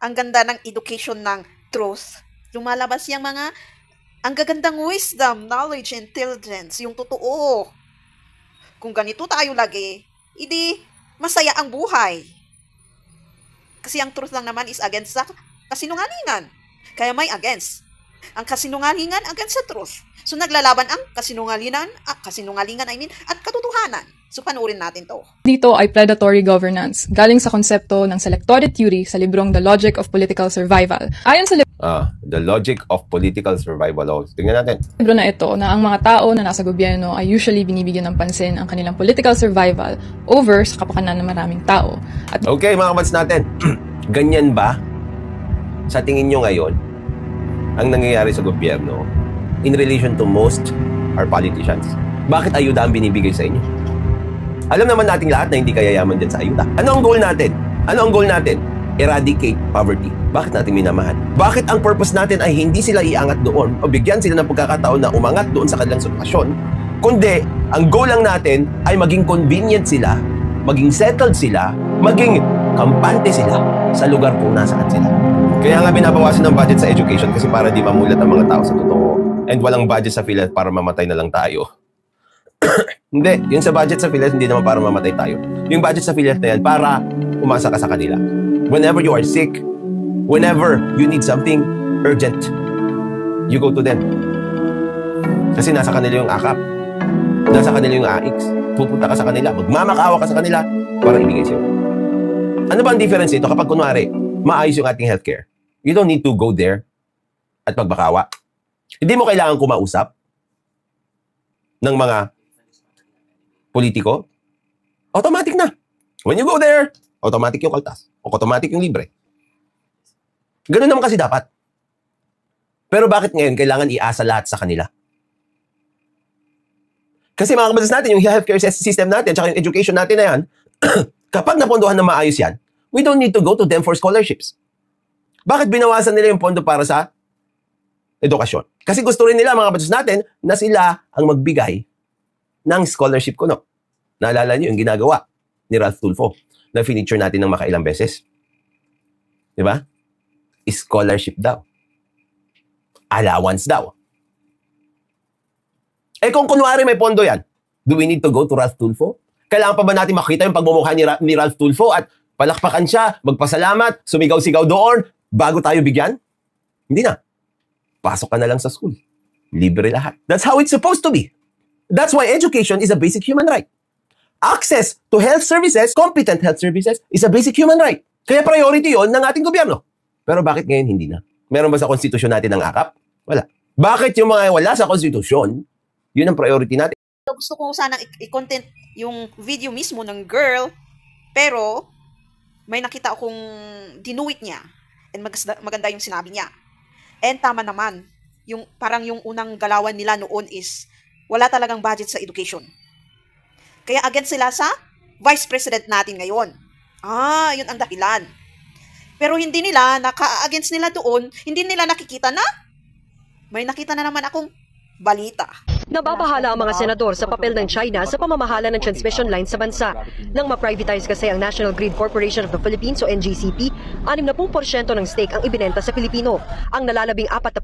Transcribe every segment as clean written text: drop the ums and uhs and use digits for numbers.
ang ganda ng education ng truth. Lumalabas yung mga ang gagandang wisdom, knowledge, intelligence, yung totoo. Kung ganito tayo lagi, hindi masaya ang buhay. Kasi ang truth lang naman is against sa kasinungalingan. Kaya may against. Ang kasinungalingan against sa truth. So naglalaban ang kasinungalingan at katotohanan. So panoorin natin to. Dito ay predatory governance, galing sa konsepto ng selectory theory sa librong The Logic of Political Survival. Ayon sa The Logic of Political Survival. Tingnan natin. libro na ito na ang mga tao na nasa gobyerno ay usually binibigyan ng pansin ang kanilang political survival over sa kapakanan ng maraming tao. At Okay, mga kabats natin. Ganyan ba sa tingin nyo ngayon ang nangyayari sa gobyerno in relation to most our politicians? Bakit ayuda ang binibigay sa inyo? Alam naman nating lahat na hindi kayayaman dyan sa ayuda. Ano ang goal natin? Ano ang goal natin? Eradicate poverty. Bakit natin minamahal? Bakit ang purpose natin ay hindi sila iangat doon o bigyan sila ng pagkakataon na umangat doon sa kanilang sitwasyon, kundi ang goal lang natin ay maging convenient sila, maging settled sila, maging kampante sila sa lugar kung nasaan sila. Kaya nga binabawasan ng budget sa education kasi para di mamulat ang mga tao sa totoo. And walang budget sa PhilHealth para mamatay na lang tayo. Hindi, yung sa budget sa PhilHealth hindi naman para mamatay tayo. Yung budget sa PhilHealth na yan para umasa ka sa kanila. Whenever you are sick, whenever you need something urgent, you go to them. Kasi nasa kanila yung akap. Nasa kanila yung AX. Pupunta ka sa kanila, magmamakawa ka sa kanila para ibigay sa'yo. Ano ba ang difference nito kapag kunwari, maayos yung ating healthcare? You don't need to go there at magbakawa. Hindi mo kailangan kumausap ng mga politiko. Automatic na. When you go there, automatic yung kaltas. O automatic yung libre. Ganun naman kasi dapat. Pero bakit ngayon kailangan iasa lahat sa kanila? Kasi mga kabatas natin, yung healthcare system natin, tsaka yung education natin na yan, kapag napondohan na maayos yan, we don't need to go to them for scholarships. Bakit binawasan nila yung pondo para sa edukasyon? Kasi gusto rin nila, mga kabatas natin, na sila ang magbigay ng scholarship ko, no? Naalala niyo yung ginagawa ni Ralph Tulfo na finiture natin ng makailang beses. Di ba? Scholarship daw. Allowance daw. Eh kung kunwari may pondo yan, do we need to go to Ralph Tulfo? Kailangan pa ba natin makita yung pagmumukha ni Ralph Tulfo at palakpakan siya, magpasalamat, sumigaw-sigaw doon, bago tayo bigyan? Hindi na. Pasok ka na lang sa school. Libre lahat. That's how it's supposed to be. That's why education is a basic human right. Access to health services, competent health services, is a basic human right. Kaya priority yon ng ating gobyerno. Pero bakit ngayon hindi na? Meron ba sa konstitusyon natin ng akap? Wala. Bakit yung mga wala sa konstitusyon, yun ang priority natin? Gusto ko sanang i-content yung video mismo ng girl, pero may nakita akong dinuwit niya and maganda yung sinabi niya. And tama naman, yung parang yung unang galawan nila noon is wala talagang budget sa education. Kaya against sila sa vice president natin ngayon. Yun ang dahilan. Pero hindi nila, naka-against nila doon, hindi nila nakikita na may nakita na naman akong balita. Nababahala ang mga senador sa papel ng China sa pamamahala ng transmission lines sa bansa. Nang ma-privatize kasi ang National Grid Corporation of the Philippines o NGCP, 60% ng stake ang ibinenta sa Pilipino. Ang nalalabing 40%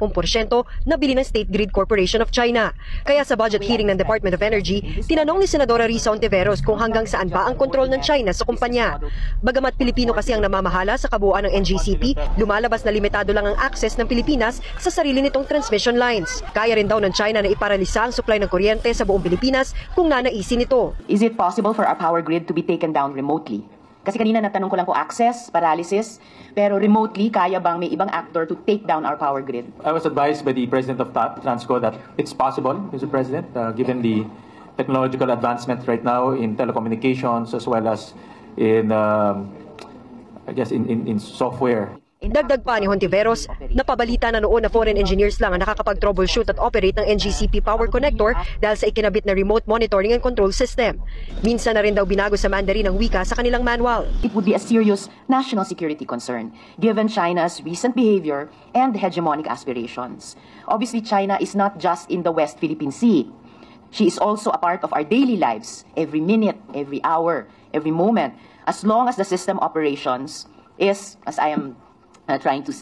nabili ng State Grid Corporation of China. Kaya sa budget hearing ng Department of Energy, tinanong ni Senadora Risa Ontiveros kung hanggang saan ba ang kontrol ng China sa kumpanya. Bagamat Pilipino kasi ang namamahala sa kabuuan ng NGCP, lumalabas na limitado lang ang access ng Pilipinas sa sarili nitong transmission lines. Kaya rin daw ng China na iparalisa ang supply ng kuryente sa buong Pilipinas kung nanaisin nito. Is it possible for our power grid to be taken down remotely? Kasi kanina natanong ko lang po access, paralysis, pero remotely, kaya bang may ibang actor to take down our power grid? I was advised by the President of Transco that it's possible, Mr. President, given the technological advancement right now in telecommunications as well as in, I guess, in software. Dagdag pa ni Hontiveros, napabalita na noon na foreign engineers lang ang nakakapag-troubleshoot at operate ng NGCP power connector dahil sa ikinabit na remote monitoring and control system. Minsan na rin daw binago sa Mandarin ang wika sa kanilang manual. It would be a serious national security concern given China's recent behavior and hegemonic aspirations. Obviously, China is not just in the West Philippine Sea. She is also a part of our daily lives, every minute, every hour, every moment, as long as the system operations is, as I am trying to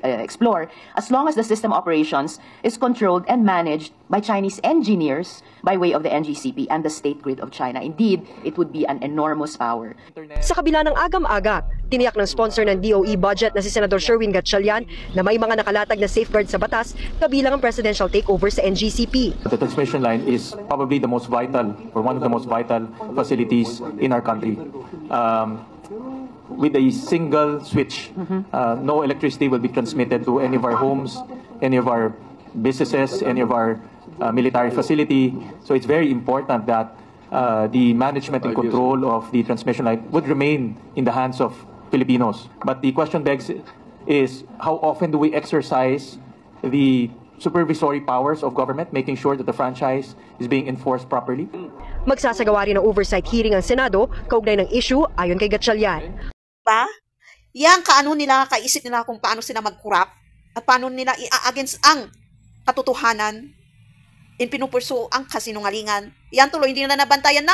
explore, as long as the system operations is controlled and managed by Chinese engineers by way of the NGCP and the state grid of China. Indeed, it would be an enormous power. Sa kabila ng agam-aga, tiniyak ng sponsor ng DOE budget na si Senador Sherwin Gatchalian na may mga nakalatag na safeguard sa batas kabilang ang presidential takeover sa NGCP. The transmission line is probably the most vital or one of the most vital facilities in our country. With a single switch, no electricity will be transmitted to any of our homes, any of our businesses, any of our military facility. So it's very important that the management and control of the transmission line would remain in the hands of Filipinos. But the question begs is, how often do we exercise the supervisory powers of government, making sure that the franchise is being enforced properly? Magsasagawa rin ng oversight hearing ang Senado kaugnay ng issue ayon kay Gatchalian. Ba? Yang kaano nila, kaisip nila kung paano sila mag-corrupt at paano nila i-against ang katotohanan in pinupurso ang kasinungalingan. Yan tuloy, hindi na nabantayan na.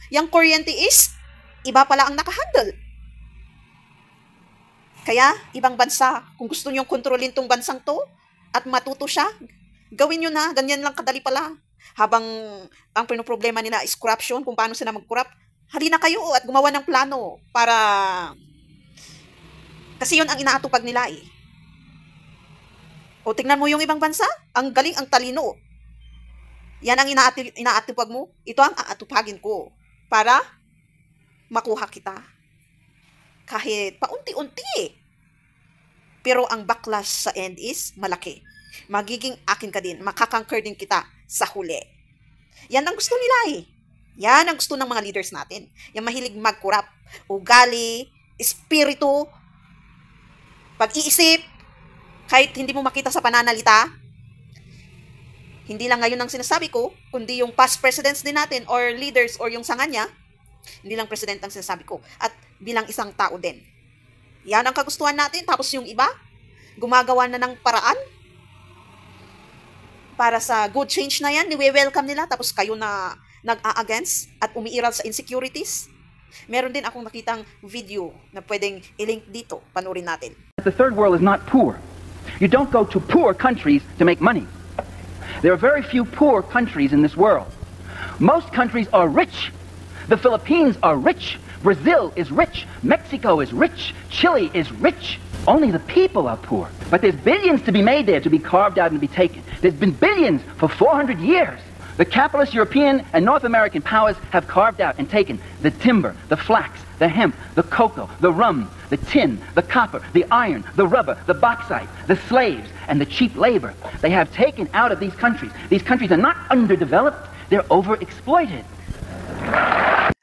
Yang kuryente is, iba pala ang nakahandle. Kaya, ibang bansa, kung gusto nyo kontrolin tong bansang to, at matuto siya, gawin nyo na, ganyan lang kadali pala. Habang ang pinoproblema nila is corruption, kung paano sila mag-corrupt, halina kayo at gumawa ng plano para... Kasi yun ang inaatupag nila eh. O tingnan mo yung ibang bansa, ang galing, ang talino. Yan ang inaatupag mo, ito ang aatupagin ko para makuha kita. Kahit paunti-unti eh. Pero ang backlash sa end is malaki. Magiging akin ka din, makakanker din kita sa huli. Yan ang gusto nila eh. Yan ang gusto ng mga leaders natin. Yung mahilig mag-corrupt, ugali, espiritu, pag-iisip, kahit hindi mo makita sa pananalita. Hindi lang ngayon ang sinasabi ko, kundi yung past presidents din natin or leaders or yung sanga niya, hindi lang president ang sinasabi ko. At bilang isang tao din. Yan ang kagustuhan natin. Tapos yung iba, gumagawa na ng paraan para sa good change na yan. Niwe-welcome nila. Tapos kayo na nag-a-against at umiiral sa insecurities. Meron din akong nakitang video na pwedeng i-link dito. Panurin natin. The third world is not poor. You don't go to poor countries to make money. There are very few poor countries in this world. Most countries are rich. The Philippines are rich. Brazil is rich. Mexico is rich. Chile is rich. Only the people are poor. But there's billions to be made there, to be carved out and be taken. There's been billions for 400 years. The capitalist European and North American powers have carved out and taken the timber, the flax, the hemp, the cocoa, the rum, the tin, the copper, the iron, the rubber, the bauxite, the slaves, and the cheap labor. They have taken out of these countries. These countries are not underdeveloped, they're overexploited.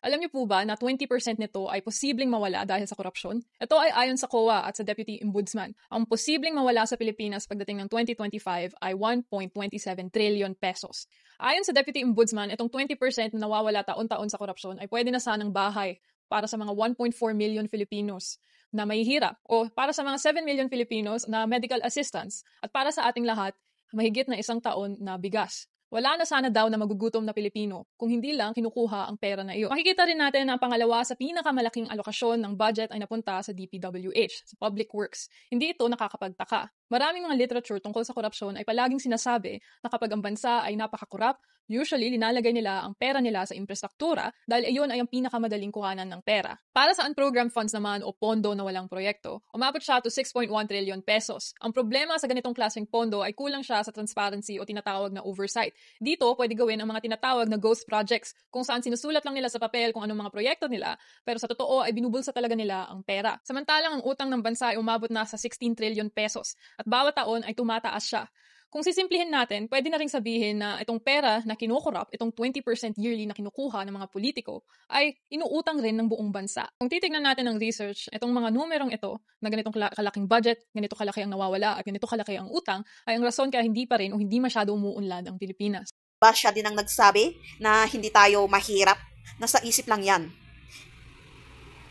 Alam niyo po ba na 20% nito ay posibleng mawala dahil sa korupsyon? Ito ay ayon sa COA at sa Deputy Ombudsman. Ang posibleng mawala sa Pilipinas pagdating ng 2025 ay 1.27 trillion pesos. Ayon sa Deputy Ombudsman, itong 20% na nawawala taon-taon sa korupsyon ay pwede na sanang bahay para sa mga 1.4 million Filipinos na mahihirap o para sa mga 7 million Filipinos na medical assistance at para sa ating lahat, mahigit na 1 taon na bigas. Wala na sana daw na magugutom na Pilipino kung hindi lang kinukuha ang pera na iyon. Makikita rin natin na ang pangalawa sa pinakamalaking alokasyon ng budget ay napunta sa DPWH, sa Public Works. Hindi ito nakakapagtaka. Maraming mga literature tungkol sa korupsyon ay palaging sinasabi na kapag ang bansa ay napaka-corrupt, usually linalagay nila ang pera nila sa infrastruktura dahil iyon ay ang pinakamadaling kuhanan ng pera. Para sa unprogram funds naman o pondo na walang proyekto, umabot siya to 6.1 trillion pesos. Ang problema sa ganitong klaseng pondo ay kulang siya sa transparency o tinatawag na oversight. Dito, pwede gawin ang mga tinatawag na ghost projects kung saan sinusulat lang nila sa papel kung anong mga proyekto nila pero sa totoo ay binubulsa talaga nila ang pera. Samantalang ang utang ng bansa ay umabot na sa 16 trillion pesos at bawat taon ay tumataas siya. Kung sisimplihin natin, pwede na rin sabihin na itong pera na kinukurap, itong 20% yearly na kinukuha ng mga politiko, ay inuutang rin ng buong bansa. Kung titignan natin ang research, itong mga numerong ito, na ganitong kalaking budget, ganito kalaki ang nawawala, at ganito kalaki ang utang, ay ang rason kaya hindi pa rin o hindi masyado umuunlad ang Pilipinas. Siya din ang nagsabi na hindi tayo mahirap. Nasa isip lang yan.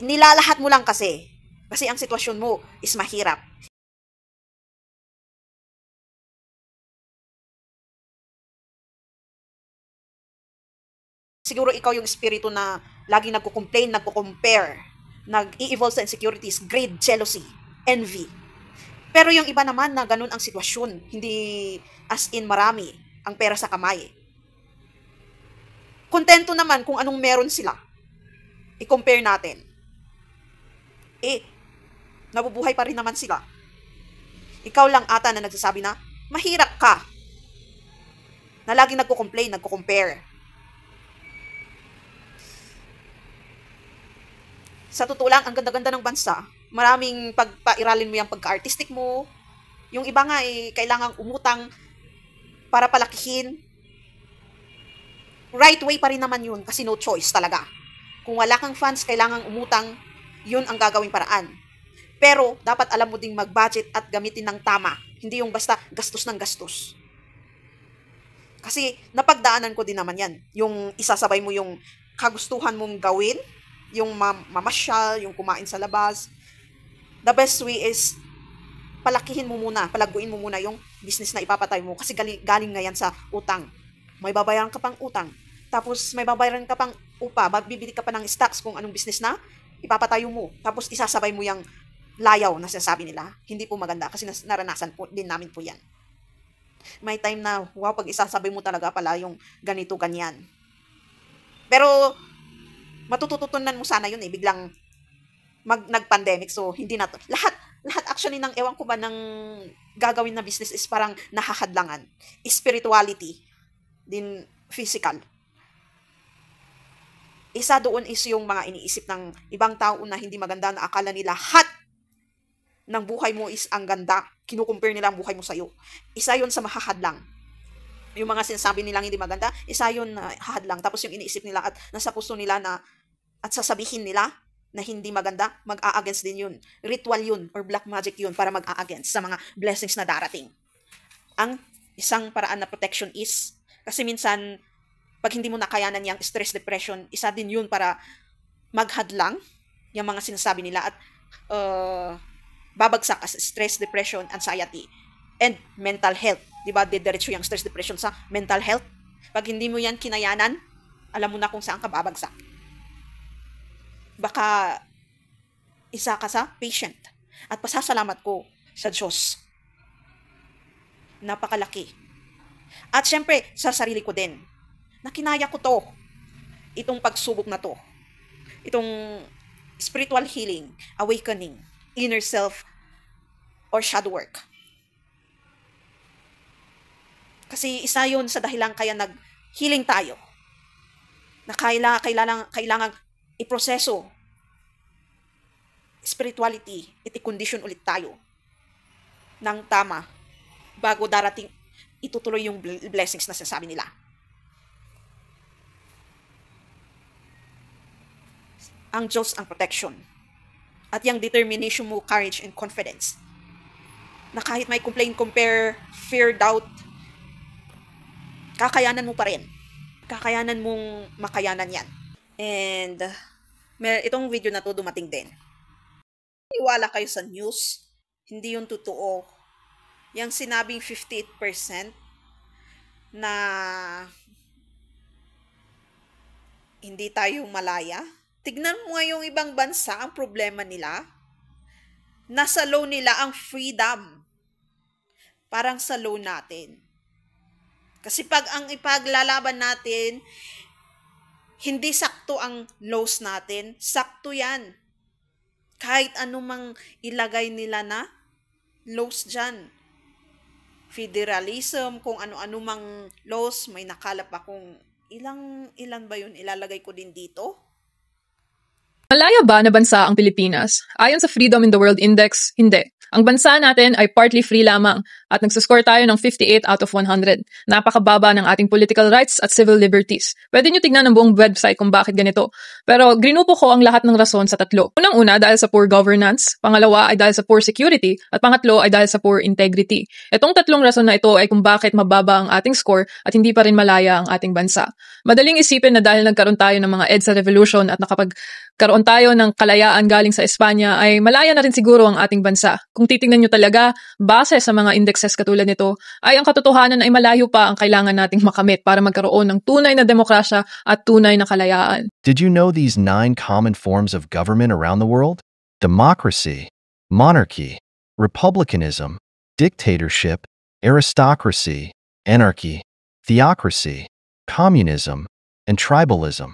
Nilalahat mo lang kasi ang sitwasyon mo is mahirap. Siguro ikaw yung espiritu na laging nagko-complain, nagko-compare, nag-i-evolve sa insecurities, greed, jealousy, envy. Pero yung iba naman na ganun ang sitwasyon, hindi as in marami ang pera sa kamay. Kontento naman kung anong meron sila. I-compare natin. Nabubuhay pa rin naman sila. Ikaw lang ata na nagsasabi na, mahirap ka. Na laging nagko-complain, nagko-compare. Sa totoo lang, ang ganda-ganda ng bansa. Maraming pagpairalin mo yung pagka-artistic mo. Yung iba nga kailangang umutang para palakihin. Right way pa rin naman yun kasi no choice talaga. Kung wala kang funds, kailangang umutang, yun ang gagawing paraan. Pero dapat alam mo ding mag-budget at gamitin ng tama. Hindi yung basta gastos ng gastos. Kasi napagdaanan ko din naman yan. Yung isasabay mo yung kagustuhan mong gawin, yung mamasyal, yung kumain sa labas. The best way is palakihin mo muna, palaguin mo muna yung business na ipapatay mo kasi galing nga yan sa utang. May babayaran ka pang utang. Tapos may babayaran ka pang upa, bibili ka pa ng stocks kung anong business na ipapatayo mo. Tapos isasabay mo yung layaw na sinasabi nila. Hindi po maganda kasi naranasan po din namin po yan. May time na, wow, pag isasabay mo talaga pala yung ganito, ganyan. Pero matututunan mo sana yun biglang nag-pandemic, so hindi na to. Lahat actually ng ewan ko ba ng gagawin na business is parang nahahadlangan. Spirituality, din physical. Isa doon is yung mga iniisip ng ibang tao na hindi maganda na akala nila lahat ng buhay mo is ang ganda. Kinukumpare nila ang buhay mo sa'yo. Isa yun sa mahahadlang. Yung mga sinasabi nilang hindi maganda, isa yun na hahadlang. Tapos yung iniisip nila at nasa puso nila na at sasabihin nila na hindi maganda, mag-a-against din yun. Ritual yun or black magic yun para mag-a-against sa mga blessings na darating. Ang isang paraan na protection is, kasi minsan, pag hindi mo nakayanan yung stress, depression, isa din yun para maghadlang yung mga sinasabi nila at babagsak as stress, depression, anxiety, and mental health. Diba, didiretso yung stress, depression sa mental health. Pag hindi mo yan kinayanan, alam mo na kung saan ka babagsak. Baka isa ka sa patient. At pasasalamat ko sa Diyos. Napakalaki. At syempre, sa sarili ko din, na kinaya ko to. Itong pagsubok na to. Itong spiritual healing, awakening, inner self, or shadow work. Kasi isa yun sa dahilan kaya nag-healing tayo. Na kailangan iproseso spirituality at i-condition ulit tayo ng tama bago darating itutuloy yung blessings na sinasabi nila. Ang Diyos ang protection. At yung determination mo, courage, and confidence. Na kahit may complain, compare, fear, doubt, kakayanan mo pa rin. Kakayanan mong makayanan yan. And itong video na to dumating din. Iwala kayo sa news. Hindi yung totoo. Yung sinabing 58% na hindi tayo malaya. Tignan mo nga yung ibang bansa, ang problema nila. Nasa low nila ang freedom. Parang sa low natin. Kasi pag ang ipaglalaban natin, hindi sakto ang laws natin, sakto yan. Kahit anumang ilagay nila na laws dyan. Federalism, kung ano-ano mang laws, may nakalap akong ilan ba yun, ilalagay ko din dito. Malaya ba na bansa ang Pilipinas? Ayon sa Freedom in the World Index, hindi. Ang bansa natin ay partly free lamang at nagsascore tayo ng 58 out of 100. Napakababa ng ating political rights at civil liberties. Pwede nyo tignan ang buong website kung bakit ganito. Pero grinupo ko ang lahat ng rason sa tatlo. Unang-una dahil sa poor governance, pangalawa ay dahil sa poor security, at pangatlo ay dahil sa poor integrity. Itong tatlong rason na ito ay kung bakit mababa ang ating score at hindi pa rin malaya ang ating bansa. Madaling isipin na dahil nagkaroon tayo ng mga EDSA revolution at nakapagkaroon tayo ng kalayaan galing sa Espanya ay malaya na rin siguro ang ating bansa. Kung titingnan nyo talaga, base sa mga indexes katulad nito, ay ang katotohanan ay malayo pa ang kailangan nating makamit para magkaroon ng tunay na demokrasya at tunay na kalayaan. Did you know these 9 common forms of government around the world? Democracy, monarchy, republicanism, dictatorship, aristocracy, anarchy, theocracy, communism, and tribalism.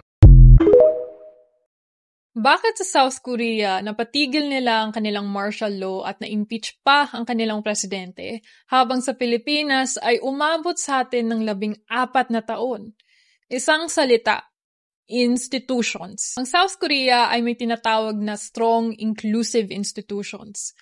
Bakit sa South Korea napatigil nila ang kanilang martial law at na-impeach pa ang kanilang presidente, habang sa Pilipinas ay umabot sa atin ng 14 na taon? Isang salita, institutions. Ang South Korea ay may tinatawag na strong, inclusive institutions.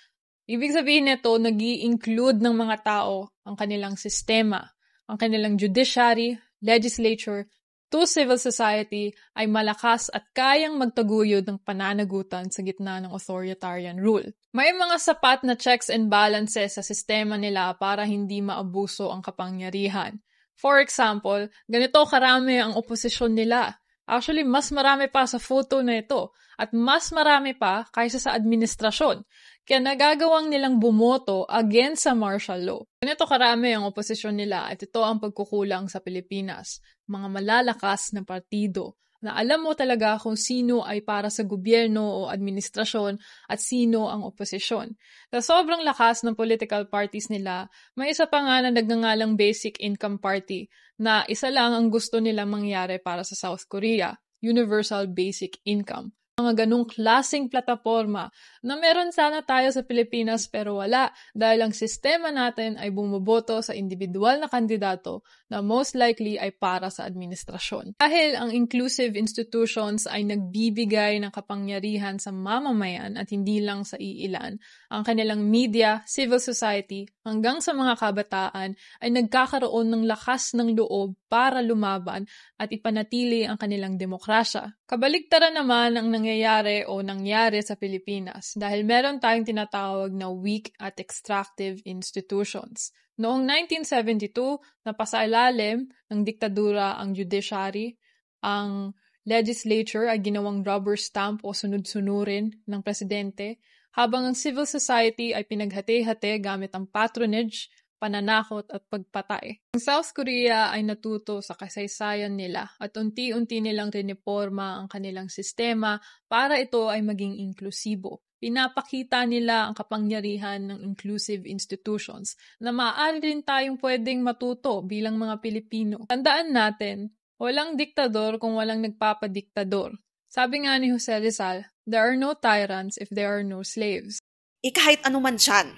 Ibig sabihin nito, nag-i-include ng mga tao ang kanilang sistema, ang kanilang judiciary, legislature, to civil society ay malakas at kayang magtaguyod ng pananagutan sa gitna ng authoritarian rule. May mga sapat na checks and balances sa sistema nila para hindi maabuso ang kapangyarihan. For example, ganito karami ang oposisyon nila. Actually, mas marami pa sa photo na ito at mas marami pa kaysa sa administrasyon. Kaya nagagawang nilang bumoto against sa martial law. Ganito karami ang oposisyon nila at ito ang pagkukulang sa Pilipinas. Mga malalakas na partido na alam mo talaga kung sino ay para sa gobyerno o administrasyon at sino ang oposisyon. Sa sobrang lakas ng political parties nila, may isa pa nga na nagngangalang Basic Income Party na isa lang ang gusto nila mangyari para sa South Korea, Universal Basic Income. Mga ganung klaseng plataforma na meron sana tayo sa Pilipinas pero wala dahil ang sistema natin ay bumoboto sa individual na kandidato na most likely ay para sa administrasyon. Dahil ang inclusive institutions ay nagbibigay ng kapangyarihan sa mamamayan at hindi lang sa iilan, ang kanilang media, civil society, hanggang sa mga kabataan ay nagkakaroon ng lakas ng loob para lumaban at ipanatili ang kanilang demokrasya. Kabaligtaran naman ang nangyari sa Pilipinas dahil meron tayong tinatawag na weak at extractive institutions. Noong 1972, napasailalim ng diktadura ang judiciary, ang legislature ay ginawang rubber stamp o sunod-sunurin ng presidente, habang ang civil society ay pinaghati-hati gamit ang patronage, pananakot at pagpatay. Ang South Korea ay natuto sa kasaysayan nila at unti-unti nilang riniporma ang kanilang sistema para ito ay maging inklusibo. Pinapakita nila ang kapangyarihan ng inclusive institutions na maaari rin tayong pwedeng matuto bilang mga Pilipino. Tandaan natin, walang diktador kung walang nagpapadiktador. Sabi nga ni Jose Rizal, there are no tyrants if there are no slaves. Kahit ano man dyan,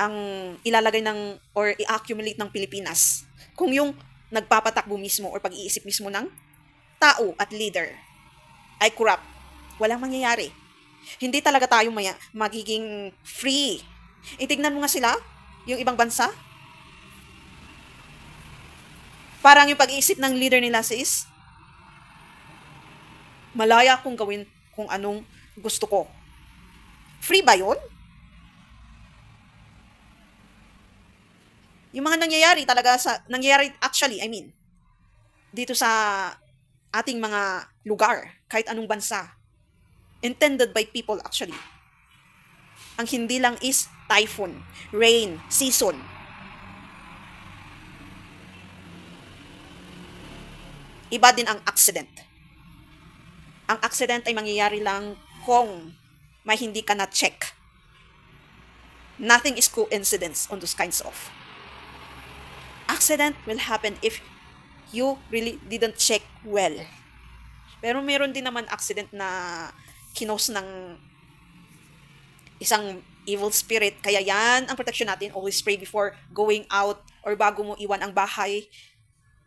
ang ilalagay ng or i-accumulate ng Pilipinas, kung yung nagpapatakbo mismo or pag-iisip mismo ng tao at leader ay corrupt, walang mangyayari. Hindi talaga tayo magiging free. Itignan mo nga sila, yung ibang bansa. Parang yung pag-iisip ng leader nila is, malaya kong gawin kung anong gusto ko. Free ba yun? Yung mga nangyayari actually, dito sa ating mga lugar, kahit anong bansa, intended by people actually. Ang hindi lang is typhoon, rain, season. Iba din ang accident. Ang accident ay mangyayari lang kung may hindi ka na-check. Nothing is coincidence on those kinds of. Accident will happen if you really didn't check well. Pero meron din naman accident na kinos ng isang evil spirit. Kaya yan ang protection natin. Always pray before going out or bago mo iwan ang bahay.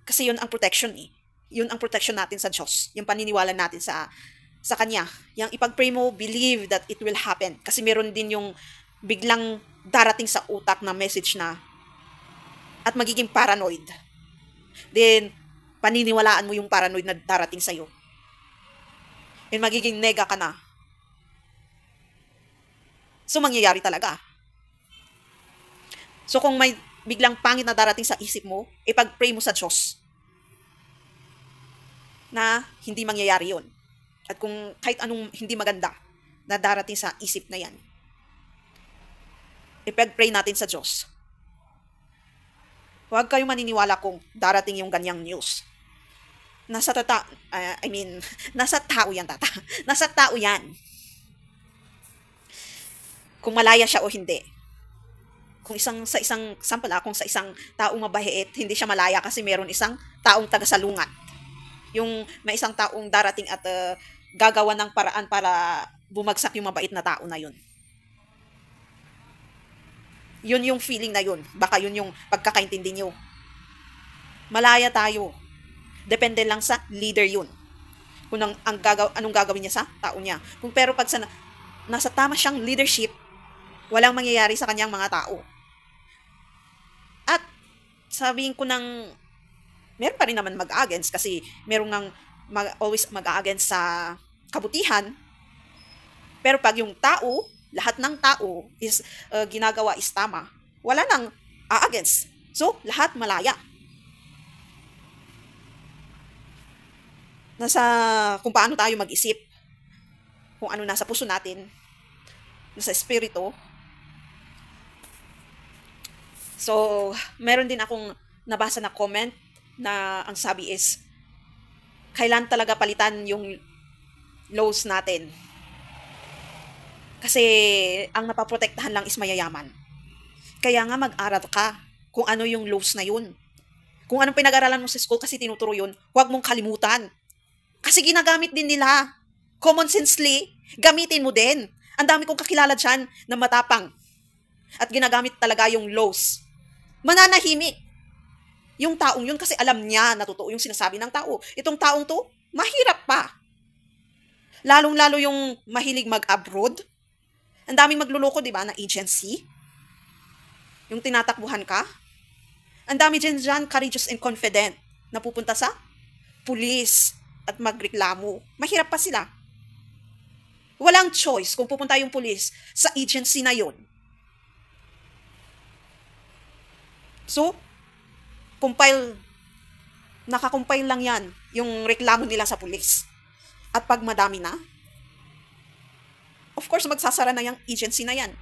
Kasi yun ang protection eh. Yun ang protection natin sa Diyos. Yung paniniwala natin sa Kanya. Yung ipag-pray mo, believe that it will happen. Kasi meron din yung biglang darating sa utak na message na at magiging paranoid. Then, paniniwalaan mo yung paranoid na darating sa'yo. And magiging nega ka na. So, mangyayari talaga. So, kung may biglang pangit na darating sa isip mo, ipag-pray mo sa Diyos na hindi mangyayari yon. At kung kahit anong hindi maganda na darating sa isip na yan, ipag-pray natin sa Diyos. Huwag kayong maniniwala kung darating yung ganyang news. Nasa tao yan, tata. Nasa tao yan. kung malaya siya o hindi. Kung sa isang sample kung sa isang taong mabait, hindi siya malaya kasi meron isang taong tagasalungat. Yung may isang taong darating at gagawa ng paraan para bumagsak yung mabait na tao na yun. Yun yung feeling na yun. Baka yun yung pagkakaintindi nyo. Malaya tayo. Depende lang sa leader yun. Kung anong gagawin niya sa tao niya. Pero pag nasa tama siyang leadership, walang mangyayari sa kanyang mga tao. At sabihin ko meron pa rin naman mag-against kasi meron ngang always mag-against sa kabutihan. Pero pag yung tao, lahat ng tao is ginagawa is tama, wala nang against. So, lahat malaya. Nasa kung paano tayo mag-isip, kung ano nasa puso natin, nasa espiritu. So, meron din akong nabasa na comment na ang sabi is, kailan talaga palitan yung laws natin. Kasi ang napaprotektahan lang is mayayaman. Kaya nga mag-aral ka kung ano yung laws na yun. Kung anong pinag-aralan mo sa school kasi tinuturo yun, huwag mong kalimutan. Kasi ginagamit din nila. Common sensely, gamitin mo din. Ang dami kong kakilala dyan na matapang. At ginagamit talaga yung laws. Mananahimik. Yung taong yun kasi alam niya na totoo yung sinasabi ng tao. Itong taong to, mahirap pa. Lalong-lalo yung mahilig mag-abroad. Ang daming magluloko, di ba, na agency. Yung tinatakbuhan ka. Ang dami dyan, courageous and confident, na pupunta sa pulis at magreklamo. Mahirap pa sila. Walang choice kung pupunta yung pulis sa agency na yon. So, nakakumpile lang yan, yung reklamo nila sa pulis. At pag madami na, of course, magsasara na yung agency na yan.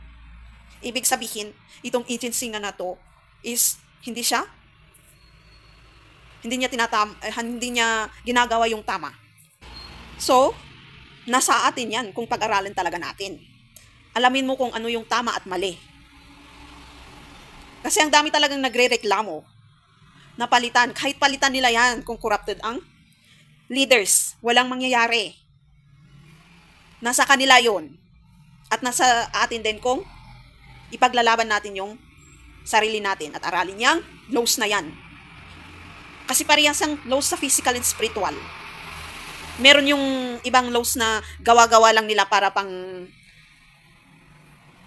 Ibig sabihin, itong agency na to is hindi niya ginagawa yung tama. So, nasa atin yan kung pag-aralan talaga natin. Alamin mo kung ano yung tama at mali. Kasi ang dami talagang nagre-reklamo na palitan. Kahit palitan nila yan kung corrupted ang leaders, walang mangyayari. Nasa kanila yon. At nasa atin din kung ipaglalaban natin yung sarili natin at aralin niyang laws na yan. Kasi parehas ang laws sa physical and spiritual. Meron yung ibang laws na gawa-gawa lang nila para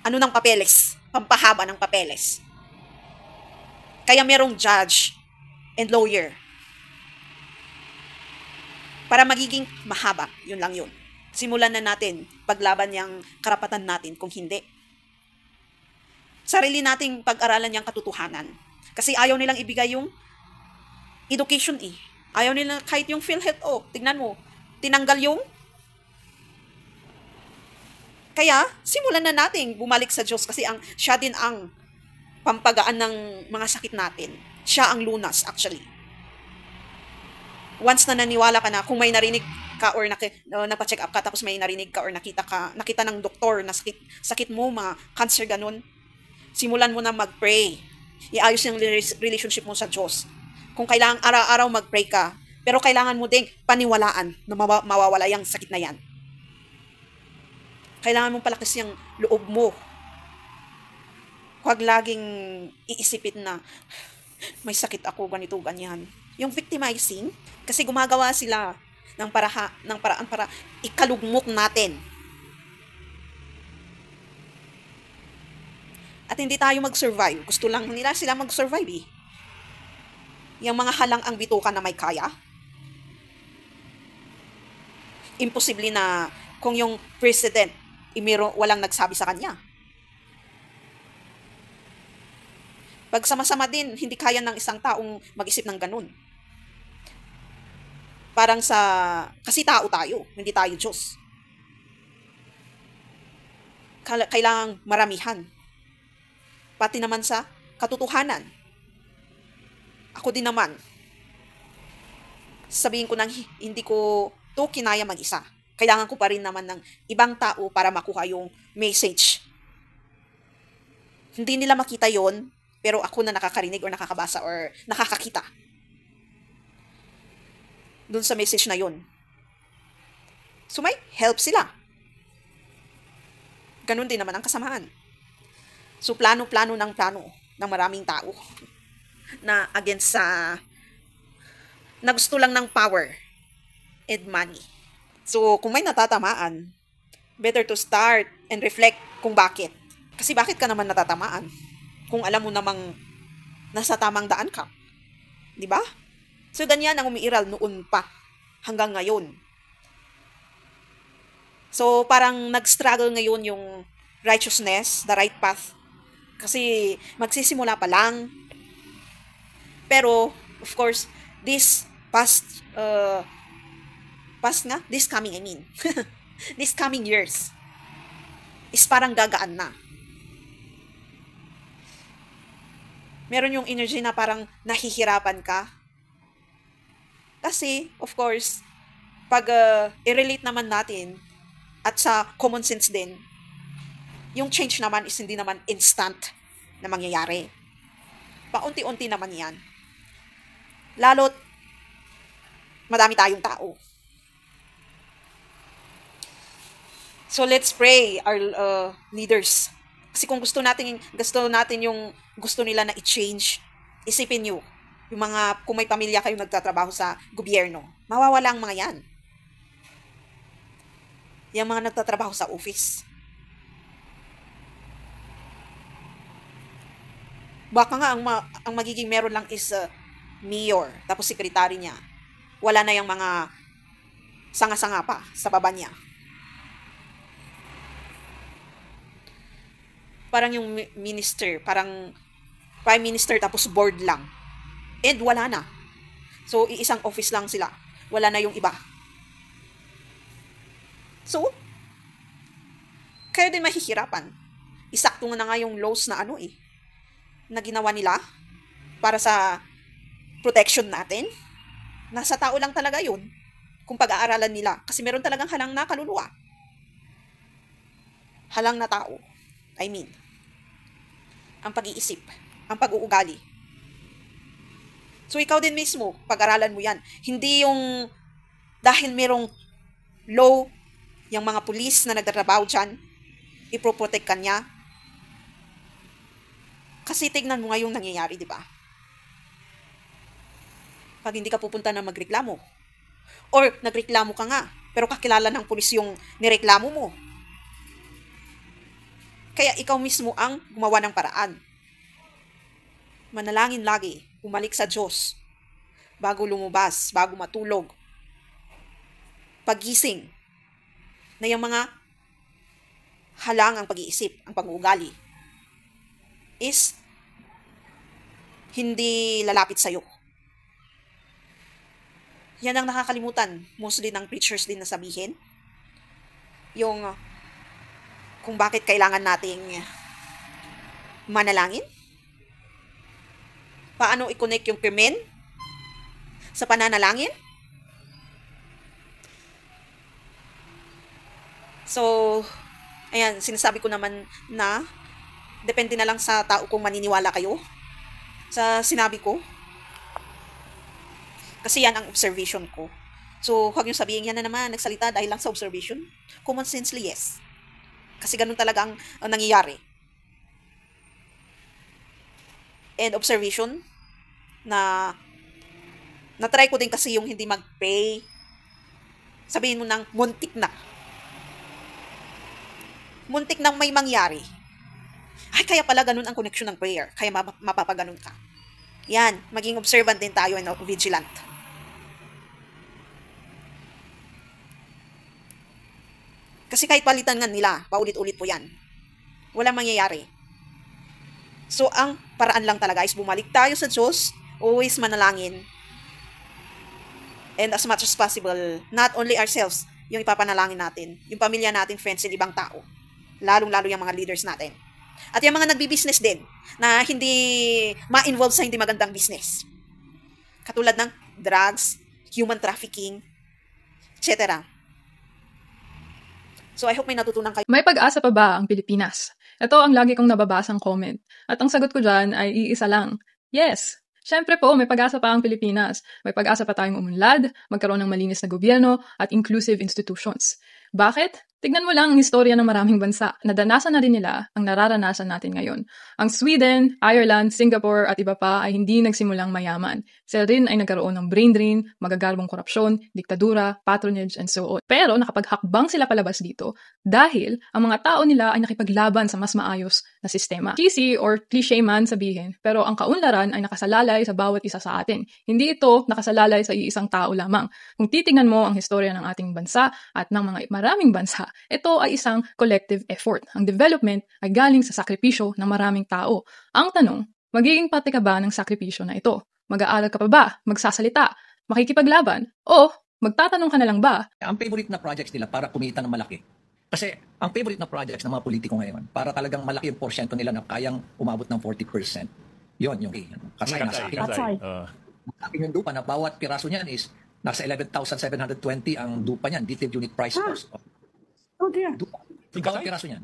ng papeles, pampahaba ng papeles. Kaya merong judge and lawyer. Para magiging mahaba, yun lang yun. Simulan na natin paglaban yung karapatan natin kung hindi. Sarili nating pag-aralan yung katotohanan. Kasi ayaw nilang ibigay yung education Ayaw nila kahit yung PhilHealth, tignan mo, tinanggal yung. Kaya, simulan na nating bumalik sa Diyos kasi siya din ang pampagaan ng mga sakit natin. Siya ang lunas, actually. Once na naniwala ka na, kung may narinig ka or napacheck up ka, tapos may narinig ka or nakita ng doktor na sakit mo, mga cancer, ganun, simulan mo na mag-pray. Iayos yung relationship mo sa Diyos. Kung kailangan araw-araw mag-pray ka, pero kailangan mo ding paniwalaan na mawawala yung sakit na yan. Kailangan mong palakas yung loob mo. Huwag laging iisipin na may sakit ako, ganito, ganyan. Yung victimizing, kasi gumagawa sila ng paraan para ikalugmok natin. At hindi tayo mag-survive. Gusto lang nila sila mag-survive Yung mga halang ang bituka na may kaya. Imposible na kung yung president, walang nagsabi sa kanya. Pag sama-sama din, hindi kaya ng isang taong mag-isip ng ganun. Parang kasi tao tayo, hindi tayo Diyos. Kailangang maramihan. Pati naman sa katotohanan. Ako din naman. Sabihin ko hindi ko to kinaya mag-isa. Kailangan ko pa rin naman ng ibang tao para makuha yung message Hindi nila makita yon, pero ako na nakakarinig or nakakabasa or nakakakita dun sa message na yon. So may help sila. Ganun din naman ang kasamaan. So plano-plano ng maraming tao na against sa na gusto lang ng power and money. So kung may natatamaan, better to start and reflect kung bakit. Kasi bakit ka naman natatamaan kung alam mo namang nasa tamang daan ka? 'Di ba? So ganyan ang umiiral noon pa hanggang ngayon. So parang nag-struggle ngayon yung righteousness, the right path. Kasi magsisimula pa lang. Pero of course, this coming years is parang gagaan na. Meron yung energy na parang nahihirapan ka. Kasi, of course, pag i-relate naman natin at sa common sense din, yung change naman is hindi naman instant na mangyayari. Paunti-unti naman yan. Lalo't madami tayong tao. So let's pray our leaders. Kasi kung gusto natin yung gusto nila na i-change, isipin nyo, kung may pamilya kayong nagtatrabaho sa gobyerno, mawawala ang mga yan. Yung mga nagtatrabaho sa office. Baka nga ang magiging meron lang is mayor, tapos sekretary niya. Wala na yung mga sanga-sanga pa sa baba niya. Parang yung minister, parang prime minister tapos board lang. And wala na. So, iisang office lang sila. Wala na yung iba. So, kaya din mahihirapan. Isakto na nga yung laws na na ginawa nila para sa protection natin. Nasa tao lang talaga yun kung pag-aaralan nila. Kasi meron talagang halang na kaluluwa. Halang na tao. I mean, ang pag-iisip, ang pag-uugali. So, ikaw din mismo, pag-aralan mo yan. Hindi yung dahil merong law, yung mga pulis na nagtatrabaho dyan, ipoprotect ka niya. Kasi tignan mo nga yung nangyayari, di ba? Pag hindi ka pupunta na magreklamo. Or nagreklamo ka nga, pero kakilala ng pulis yung nireklamo mo. Kaya ikaw mismo ang gumawa ng paraan. Manalangin lagi, umalik sa Diyos, bago lumabas, bago matulog. Pagising, na yung mga halang ang pag-iisip, ang pag-uugali, is hindi lalapit sa'yo. Yan ang nakakalimutan, mostly ng preachers din na sabihin. Yung kung bakit kailangan nating manalangin. Paano i-connect yung krimen sa pananalangin? So, ayan, sinasabi ko naman na depende na lang sa tao kung maniniwala kayo sa sinabi ko. Kasi yan ang observation ko. So, huwag yung sabihin yan na naman, nagsalita dahil lang sa observation. Common sensely, yes. Kasi ganun talaga ang nangyayari. And observation na try ko din kasi yung hindi mag-pray. Sabihin mo nang muntik na. Muntik nang may mangyari. Ay, kaya pala ganun ang connection ng prayer. Kaya mapapaganon ka. Yan, maging observant din tayo and vigilant. Kasi kahit palitan nga nila, paulit-ulit po yan. Walang mangyayari. So, ang paraan lang talaga is bumalik tayo sa Diyos, always manalangin. And as much as possible, not only ourselves, yung ipapanalangin natin, yung pamilya natin, friends, and ibang tao. Lalong-lalo yung mga leaders natin. At yung mga nagbi-business din, na hindi ma-involve sa hindi magandang business. Katulad ng drugs, human trafficking, etc. So I hope may natutunan kayo. May pag-asa pa ba ang Pilipinas? Ito ang lagi kong nababasang comment. At ang sagot ko dyan ay iisa lang. Yes! Siyempre po, may pag-asa pa ang Pilipinas. May pag-asa pa tayong umunlad, magkaroon ng malinis na gobyerno, at inclusive institutions. Bakit? Tignan mo lang ang istorya ng maraming bansa. Nadanasan na rin nila ang nararanasan natin ngayon. Ang Sweden, Ireland, Singapore at iba pa ay hindi nagsimulang mayaman. Sila rin ay nagkaroon ng brain drain, magagarbong korupsyon, diktadura, patronage, and so on. Pero nakapaghakbang sila palabas dito dahil ang mga tao nila ay nakipaglaban sa mas maayos na sistema. Cheesy or cliché man sabihin, pero ang kaunlaran ay nakasalalay sa bawat isa sa atin. Hindi ito nakasalalay sa iisang tao lamang. Kung titingnan mo ang historya ng ating bansa at ng mga maraming bansa, ito ay isang collective effort. Ang development ay galing sa sakripisyo ng maraming tao. Ang tanong, magiging parte ka ba ng sakripisyo na ito? Mag-aaral ka pa ba? Magsasalita? Makikipaglaban? O magtatanong ka na lang ba? Ang favorite na projects nila para kumita ng malaki. Kasi ang favorite na projects ng mga politiko ngayon, para talagang malaki yung porsyento nila na kayang umabot ng 40%. Yun, yung kasay na sa akin. Sa akin yung dupa na bawat piraso niyan is nasa 11,720 ang dupa niyan, detailed unit price cost. Oh dear. Dupa. Bawat piraso niyan.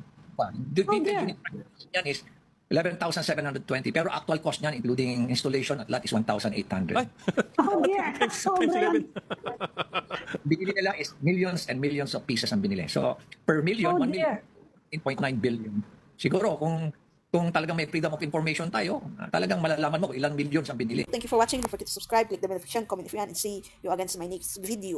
Detailed unit price niyan is 11,720 pero actual cost niyan including installation at lot is 1,800. Oh dear. Binili nila is millions and millions of pieces ang binili. So per million, 1 million, 8.9 billion. Siguro kung talagang may freedom of information tayo, talagang malalaman mo kung ilang millions ang binili. Thank you for watching. Don't forget to subscribe, click the bell notification, comment if you want, and see you again in my next video.